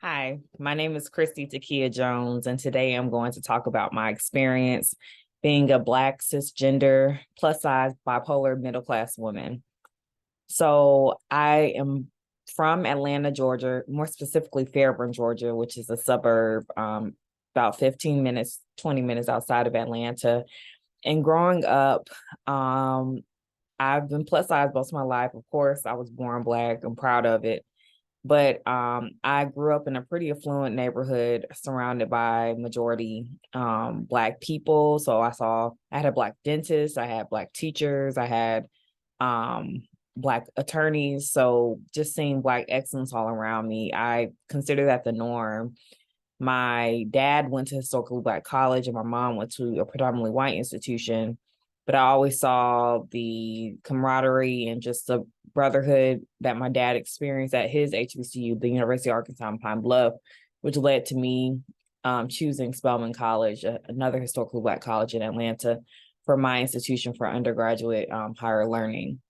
Hi, my name is Cristy Takia Jones, and today I'm going to talk about my experience being a Black cisgender plus size bipolar middle class woman. So I am from Atlanta, Georgia, more specifically Fairburn, Georgia, which is a suburb about 15 minutes, 20 minutes outside of Atlanta. And growing up, um, I've been plus size most of my life. Of course, I was born Black. I'm proud of it. But I grew up in a pretty affluent neighborhood surrounded by majority Black people. So I had a Black dentist, I had Black teachers, I had um, Black attorneys. So just seeing Black excellence all around me, I consider that the norm. My dad went to historically Black college and my mom went to a predominantly white institution. But I always saw the camaraderie and just the brotherhood that my dad experienced at his HBCU, the University of Arkansas in Pine Bluff, which led to me choosing Spelman College, another historically Black college in Atlanta, for my institution for undergraduate higher learning.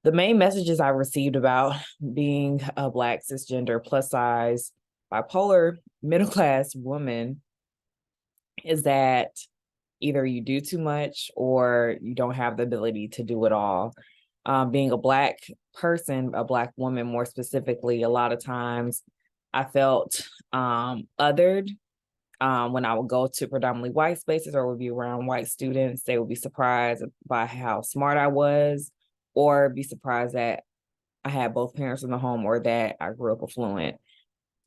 The main messages I received about being a Black cisgender plus size bipolar middle class woman is that either you do too much or you don't have the ability to do it all. Being a Black person, a Black woman more specifically, a lot of times I felt othered when I would go to predominantly white spaces or would be around white students. They would be surprised by how smart I was, or be surprised that I had both parents in the home or that I grew up affluent.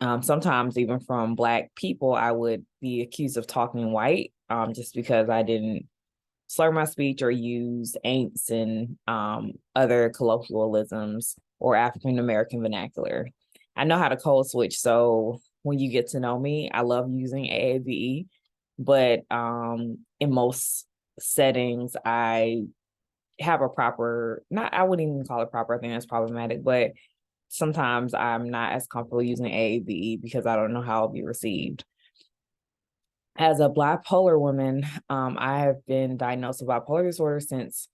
Sometimes even from Black people, I would be accused of talking white just because I didn't slur my speech or use ain'ts and other colloquialisms or African American vernacular. I know how to code switch, so when you get to know me, I love using AAVE, but in most settings, I have a proper, not, I wouldn't even call it proper, I think that's problematic, but sometimes I'm not as comfortable using AAVE because I don't know how it'll be received. As a bipolar woman, I have been diagnosed with bipolar disorder since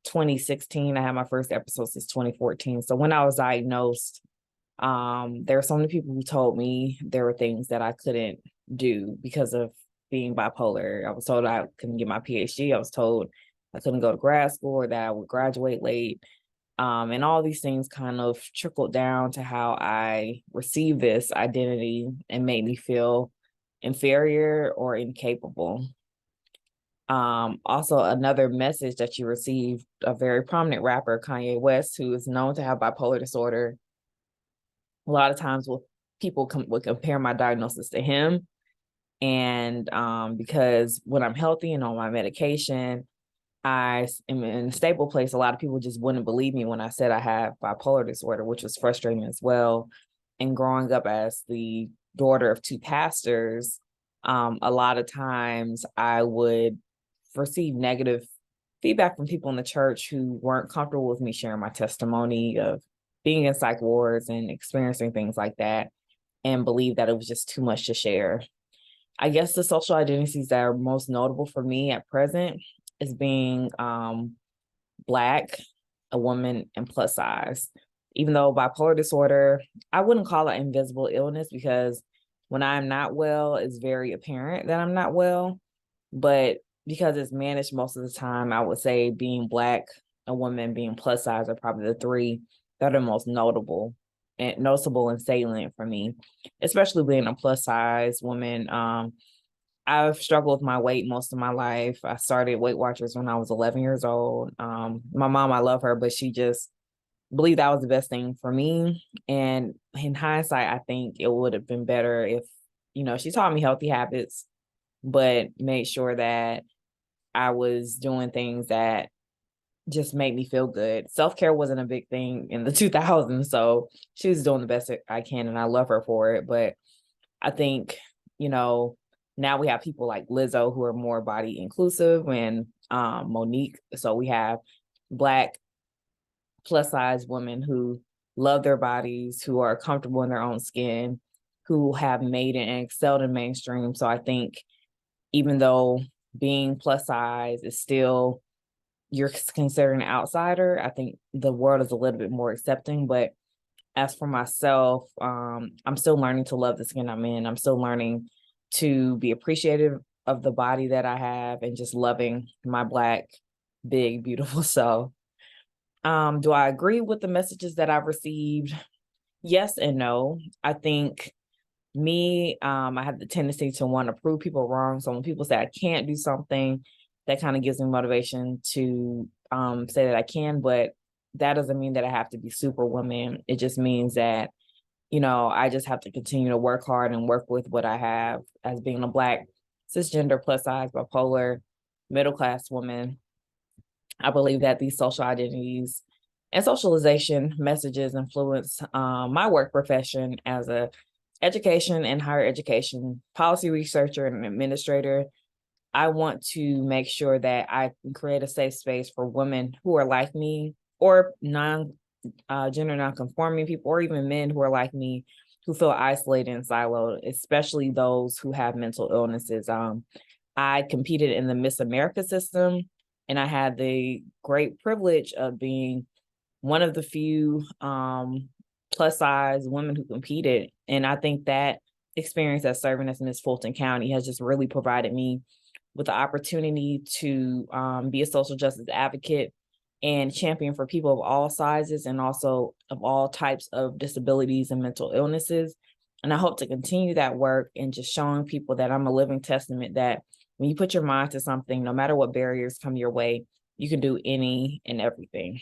2016. I had my first episode since 2014. So when I was diagnosed, there were so many people who told me there were things that I couldn't do because of being bipolar. I was told I couldn't get my PhD. I was told I couldn't go to grad school or that I would graduate late. And all these things kind of trickled down to how I received this identity and made me feel inferior or incapable. Also, another message that you received, a very prominent rapper, Kanye West, who is known to have bipolar disorder. A lot of times would compare my diagnosis to him. And because when I'm healthy and on my medication, I am in a stable place. A lot of people just wouldn't believe me when I said I have bipolar disorder, which was frustrating as well. And growing up as the daughter of two pastors, a lot of times I would receive negative feedback from people in the church who weren't comfortable with me sharing my testimony of being in psych wards and experiencing things like that, and believe that it was just too much to share. I guess the social identities that are most notable for me at present is being Black, a woman, and plus size. Even though bipolar disorder, I wouldn't call it invisible illness because when I'm not well, it's very apparent that I'm not well. But because it's managed most of the time, I would say being Black, a woman, being plus size are probably the three that are most notable and noticeable and salient for me, especially being a plus size woman. I've struggled with my weight most of my life. I started Weight Watchers when I was 11 years old. My mom, I love her, but she just believed that was the best thing for me. And in hindsight, I think it would have been better if, she taught me healthy habits, but made sure that I was doing things that just made me feel good. Self-care wasn't a big thing in the 2000s. So she was doing the best that I can, and I love her for it. But I think, you know, now we have people like Lizzo who are more body inclusive, and Monique. So we have Black plus size women who love their bodies, who are comfortable in their own skin, who have made it and excelled in mainstream. So I think even though being plus size is still, you're considered an outsider, I think the world is a little bit more accepting. But As for myself, I'm still learning to love the skin I'm in. I'm still learning to be appreciative of the body that I have and just loving my Black, big, beautiful self. Do I agree with the messages that I've received? Yes and no. I think I have the tendency to want to prove people wrong. So when people say I can't do something, that kind of gives me motivation to say that I can, but that doesn't mean that I have to be superwoman. It just means that, I just have to continue to work hard and work with what I have as being a Black, cisgender, plus size, bipolar, middle class woman. I believe that these social identities and socialization messages influence my work profession as a education and higher education policy researcher and administrator. I want to make sure that I can create a safe space for women who are like me, or gender nonconforming people, or even men who are like me, who feel isolated and siloed, especially those who have mental illnesses. I competed in the Miss America system, and I had the great privilege of being one of the few plus size women who competed. And I think that experience as serving as Miss Fulton County has just really provided me with the opportunity to be a social justice advocate and champion for people of all sizes and also of all types of disabilities and mental illnesses. And I hope to continue that work and just showing people that I'm a living testament that when you put your mind to something, no matter what barriers come your way, you can do any and everything.